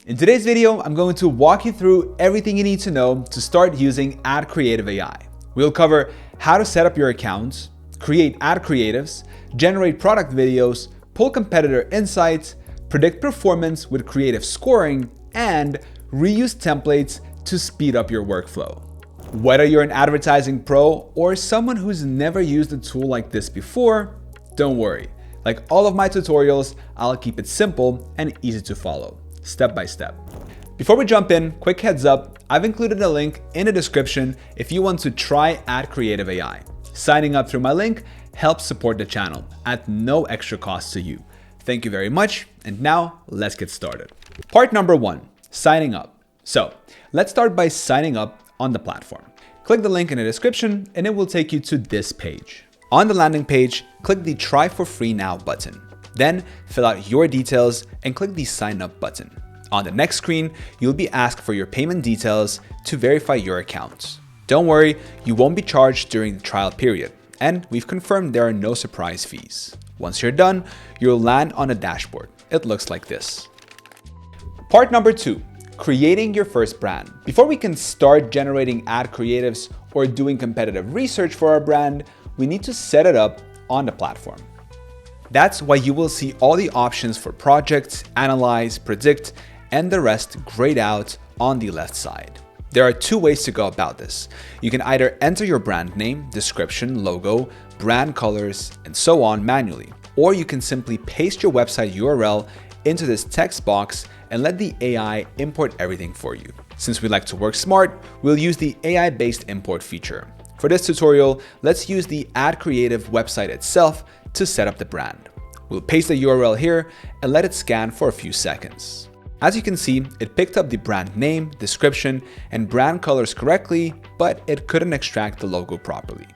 In today's video, I'm going to walk you through everything you need to know to start using AdCreative.ai. We'll cover how to set up your accounts, create ad creatives, generate product videos, pull competitor insights, predict performance with creative scoring, and reuse templates to speed up your workflow. Whether you're an advertising pro or someone who's never used a tool like this before, don't worry. Like all of my tutorials, I'll keep it simple and easy to follow, step by step. Before we jump in, quick heads up, I've included a link in the description if you want to try AdCreative.ai. Signing up through my link helps support the channel at no extra cost to you. Thank you very much, and now let's get started. Part number 1, signing up. So let's start by signing up on the platform. Click the link in the description and it will take you to this page. On the landing page, click the Try for Free Now button. Then fill out your details and click the Sign Up button. On the next screen, you'll be asked for your payment details to verify your account. Don't worry, you won't be charged during the trial period, and we've confirmed there are no surprise fees. Once you're done, you'll land on a dashboard. It looks like this. Part number 2, creating your first brand. Before we can start generating ad creatives or doing competitive research for our brand, we need to set it up on the platform. That's why you will see all the options for projects, analyze, predict, and the rest grayed out on the left side. There are 2 ways to go about this. You can either enter your brand name, description, logo, brand colors, and so on manually, or you can simply paste your website URL into this text box and let the AI import everything for you. Since we like to work smart, we'll use the AI-based import feature. For this tutorial, let's use the AdCreative website itself to set up the brand. We'll paste the URL here and let it scan for a few seconds. As you can see, it picked up the brand name, description, and brand colors correctly, but it couldn't extract the logo properly.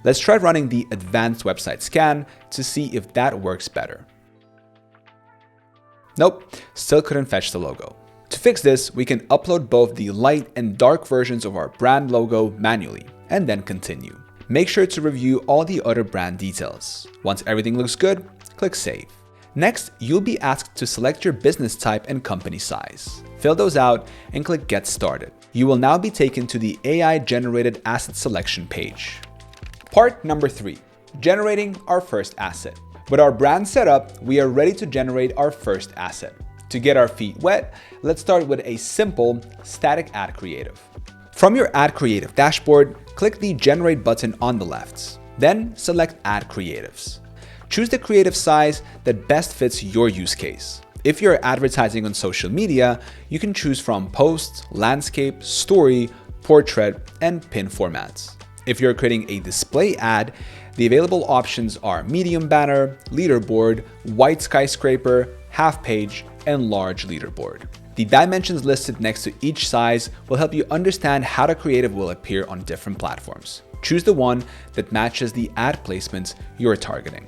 Let's try running the advanced website scan to see if that works better. Nope, still couldn't fetch the logo. To fix this, we can upload both the light and dark versions of our brand logo manually, and then continue. Make sure to review all the other brand details. Once everything looks good, click Save. Next, you'll be asked to select your business type and company size. Fill those out and click Get Started. You will now be taken to the AI-generated asset selection page. Part number 3, generating our first asset. With our brand set up, we are ready to generate our first asset. To get our feet wet, let's start with a simple static ad creative. From your Ad Creative dashboard, click the Generate button on the left. Then select Ad Creatives. Choose the creative size that best fits your use case. If you're advertising on social media, you can choose from post, landscape, story, portrait, and pin formats. If you're creating a display ad, the available options are medium banner, leaderboard, white skyscraper, half page, and large leaderboard. The dimensions listed next to each size will help you understand how the creative will appear on different platforms. Choose the one that matches the ad placements you're targeting.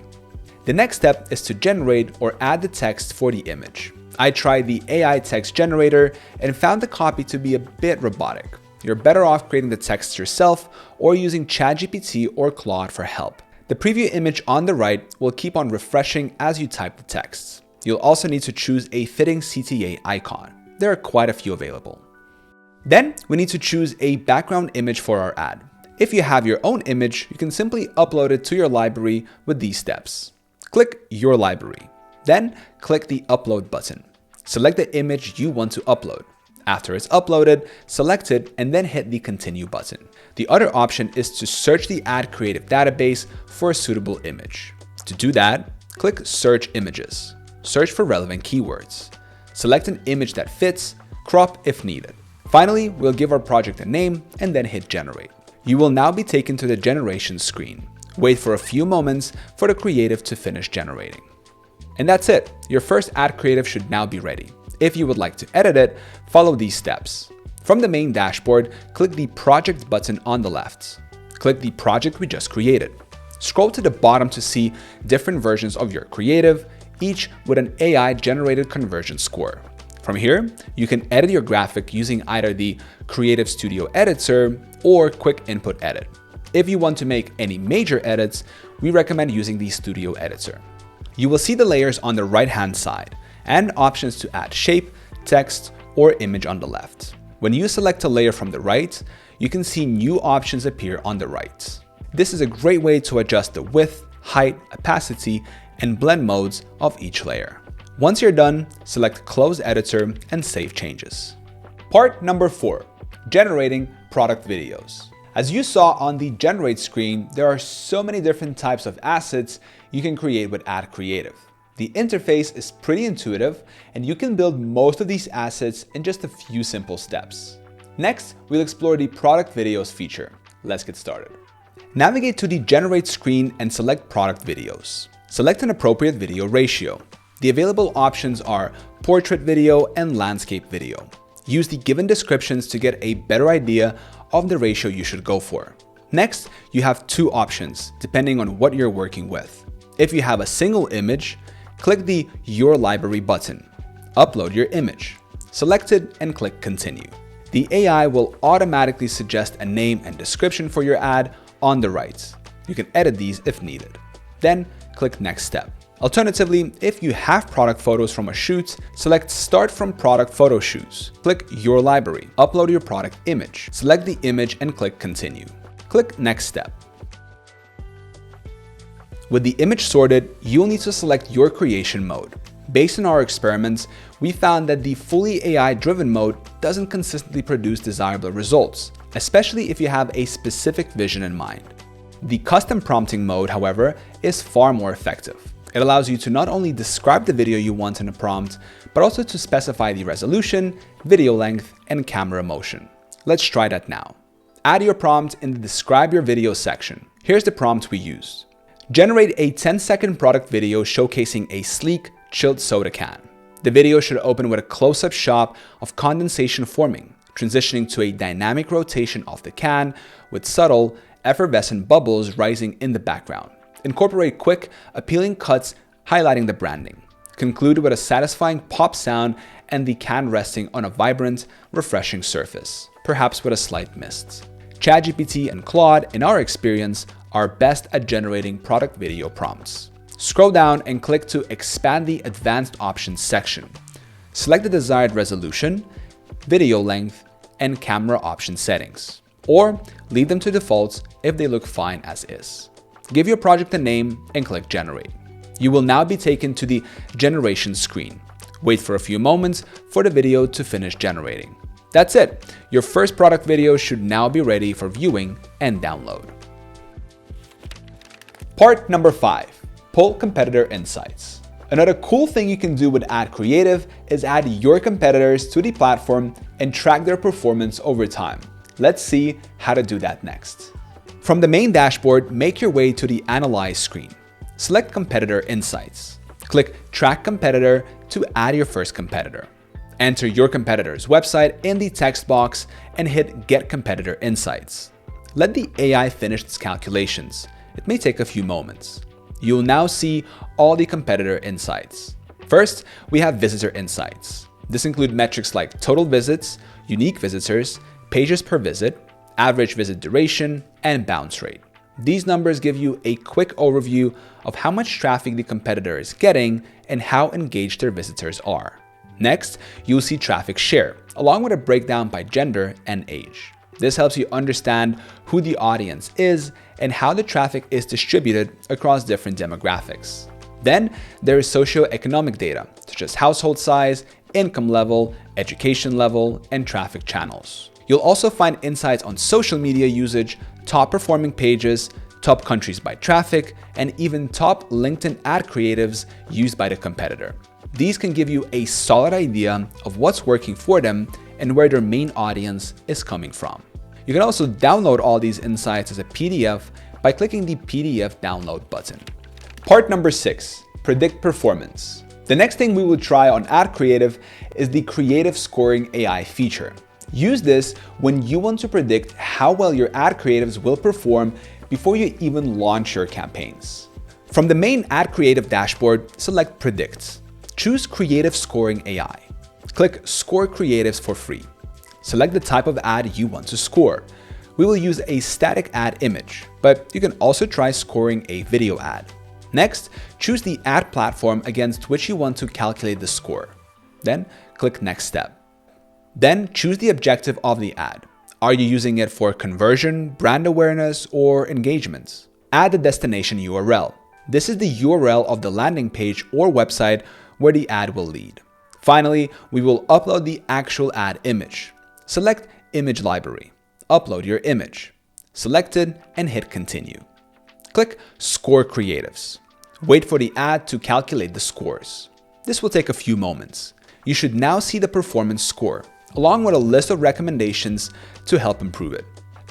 The next step is to generate or add the text for the image. I tried the AI text generator and found the copy to be a bit robotic. You're better off creating the text yourself or using ChatGPT or Claude for help. The preview image on the right will keep on refreshing as you type the text. You'll also need to choose a fitting CTA icon. There are quite a few available. Then we need to choose a background image for our ad. If you have your own image, you can simply upload it to your library with these steps. Click Your Library. Then click the Upload button. Select the image you want to upload. After it's uploaded, select it and then hit the Continue button. The other option is to search the Ad Creative database for a suitable image. To do that, click Search Images. Search for relevant keywords. Select an image that fits, crop if needed. Finally, we'll give our project a name and then hit Generate. You will now be taken to the generation screen. Wait for a few moments for the creative to finish generating. And that's it. Your first ad creative should now be ready. If you would like to edit it, follow these steps. From the main dashboard, click the Project button on the left. Click the project we just created. Scroll to the bottom to see different versions of your creative, each with an AI-generated conversion score. From here, you can edit your graphic using either the Creative Studio Editor or Quick Input Edit. If you want to make any major edits, we recommend using the Studio Editor. You will see the layers on the right-hand side and options to add shape, text, or image on the left. When you select a layer from the right, you can see new options appear on the right. This is a great way to adjust the width, height, opacity, and blend modes of each layer. Once you're done, select Close Editor and save changes. Part number 4, generating product videos. As you saw on the Generate screen, there are so many different types of assets you can create with AdCreative. The interface is pretty intuitive, and you can build most of these assets in just a few simple steps. Next, we'll explore the product videos feature. Let's get started. Navigate to the Generate screen and select Product Videos. Select an appropriate video ratio. The available options are Portrait Video and Landscape Video. Use the given descriptions to get a better idea of the ratio you should go for. Next, you have two options depending on what you're working with. If you have a single image, click the Your Library button. Upload your image. Select it and click Continue. The AI will automatically suggest a name and description for your ad on the right. You can edit these if needed. Then click Next Step. Alternatively, if you have product photos from a shoot, select Start from Product Photo Shoots. Click Your Library. Upload your product image. Select the image and click Continue. Click Next Step. With the image sorted, you'll need to select your creation mode. Based on our experiments, we found that the fully AI-driven mode doesn't consistently produce desirable results, especially if you have a specific vision in mind. The custom prompting mode, however, is far more effective. It allows you to not only describe the video you want in a prompt, but also to specify the resolution, video length, and camera motion. Let's try that now. Add your prompt in the Describe Your Video section. Here's the prompt we used. Generate a 10-second product video showcasing a sleek, chilled soda can. The video should open with a close-up shot of condensation forming, transitioning to a dynamic rotation of the can with subtle, effervescent bubbles rising in the background. Incorporate quick, appealing cuts highlighting the branding. Conclude with a satisfying pop sound and the can resting on a vibrant, refreshing surface, perhaps with a slight mist. ChatGPT and Claude, in our experience, are best at generating product video prompts. Scroll down and click to expand the Advanced Options section. Select the desired resolution, video length, and camera option settings, or leave them to defaults if they look fine as is. Give your project a name and click Generate. You will now be taken to the generation screen. Wait for a few moments for the video to finish generating. That's it. Your first product video should now be ready for viewing and download. Part number 5, pull competitor insights. Another cool thing you can do with AdCreative is add your competitors to the platform and track their performance over time. Let's see how to do that next. From the main dashboard, make your way to the Analyze screen. Select Competitor Insights. Click Track Competitor to add your first competitor. Enter your competitor's website in the text box and hit Get Competitor Insights. Let the AI finish its calculations. It may take a few moments. You'll now see all the competitor insights. First, we have visitor insights. This includes metrics like total visits, unique visitors, pages per visit, average visit duration, and bounce rate. These numbers give you a quick overview of how much traffic the competitor is getting and how engaged their visitors are. Next, you'll see traffic share, along with a breakdown by gender and age. This helps you understand who the audience is and how the traffic is distributed across different demographics. Then there is socioeconomic data, such as household size, income level, education level, and traffic channels. You'll also find insights on social media usage, top performing pages, top countries by traffic, and even top LinkedIn ad creatives used by the competitor. These can give you a solid idea of what's working for them and where their main audience is coming from. You can also download all these insights as a PDF by clicking the PDF download button. Part number 6, predict performance. The next thing we will try on AdCreative is the creative scoring AI feature. Use this when you want to predict how well your ad creatives will perform before you even launch your campaigns. From the main AdCreative dashboard, select Predict. Choose Creative Scoring AI. Click Score Creatives for free. Select the type of ad you want to score. We will use a static ad image, but you can also try scoring a video ad. Next, choose the ad platform against which you want to calculate the score. Then click Next Step. Then choose the objective of the ad. Are you using it for conversion, brand awareness, or engagement? Add the destination URL. This is the URL of the landing page or website where the ad will lead. Finally, we will upload the actual ad image. Select Image Library. Upload your image. Select it and hit Continue. Click Score Creatives. Wait for the ad to calculate the scores. This will take a few moments. You should now see the performance score, along with a list of recommendations to help improve it.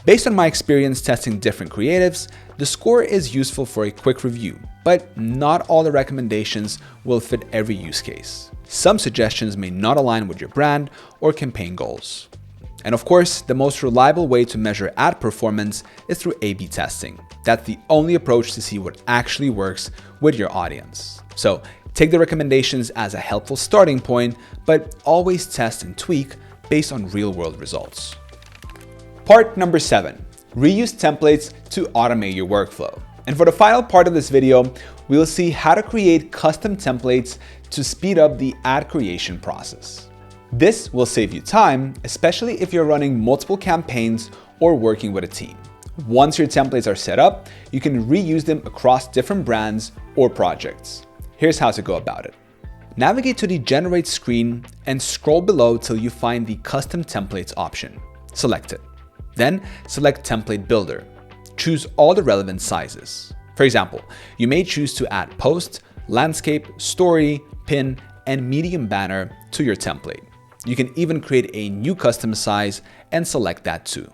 Based on my experience testing different creatives, the score is useful for a quick review, but not all the recommendations will fit every use case. Some suggestions may not align with your brand or campaign goals. And of course, the most reliable way to measure ad performance is through A/B testing. That's the only approach to see what actually works with your audience. So take the recommendations as a helpful starting point, but always test and tweak based on real-world results. Part number 7, reuse templates to automate your workflow. And for the final part of this video, we will see how to create custom templates to speed up the ad creation process. This will save you time, especially if you're running multiple campaigns or working with a team. Once your templates are set up, you can reuse them across different brands or projects. Here's how to go about it. Navigate to the Generate screen and scroll below till you find the Custom Templates option. Select it. Then select Template Builder. Choose all the relevant sizes. For example, you may choose to add post, landscape, story, pin, and medium banner to your template. You can even create a new custom size and select that too.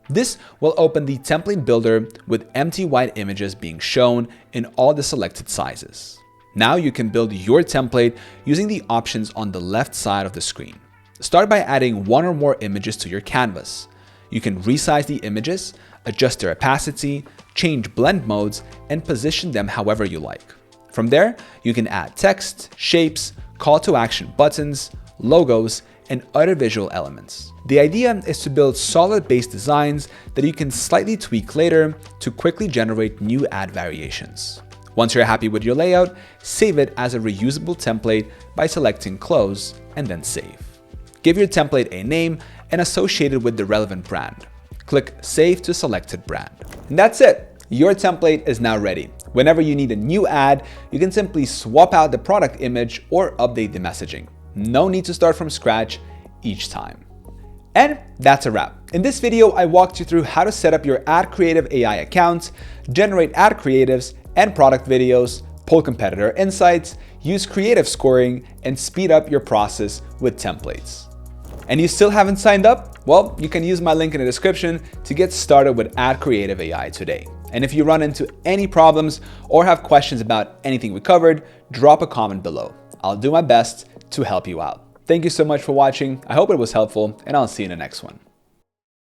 This will open the template builder with empty white images being shown in all the selected sizes. Now you can build your template using the options on the left side of the screen. Start by adding one or more images to your canvas. You can resize the images, adjust their opacity, change blend modes, and position them however you like. From there, you can add text, shapes, call to action buttons, logos, and other visual elements. The idea is to build solid base designs that you can slightly tweak later to quickly generate new ad variations. Once you're happy with your layout, save it as a reusable template by selecting Close and then Save. Give your template a name and associate it with the relevant brand. Click Save to selected brand. And that's it. Your template is now ready. Whenever you need a new ad, you can simply swap out the product image or update the messaging. No need to start from scratch each time. And that's a wrap. In this video, I walked you through how to set up your AdCreative.ai account, generate ad creatives and product videos, pull competitor insights, use creative scoring, and speed up your process with templates. And you still haven't signed up? Well, you can use my link in the description to get started with AdCreative.ai today. And if you run into any problems or have questions about anything we covered, drop a comment below. I'll do my best to help you out. Thank you so much for watching. I hope it was helpful, and I'll see you in the next one.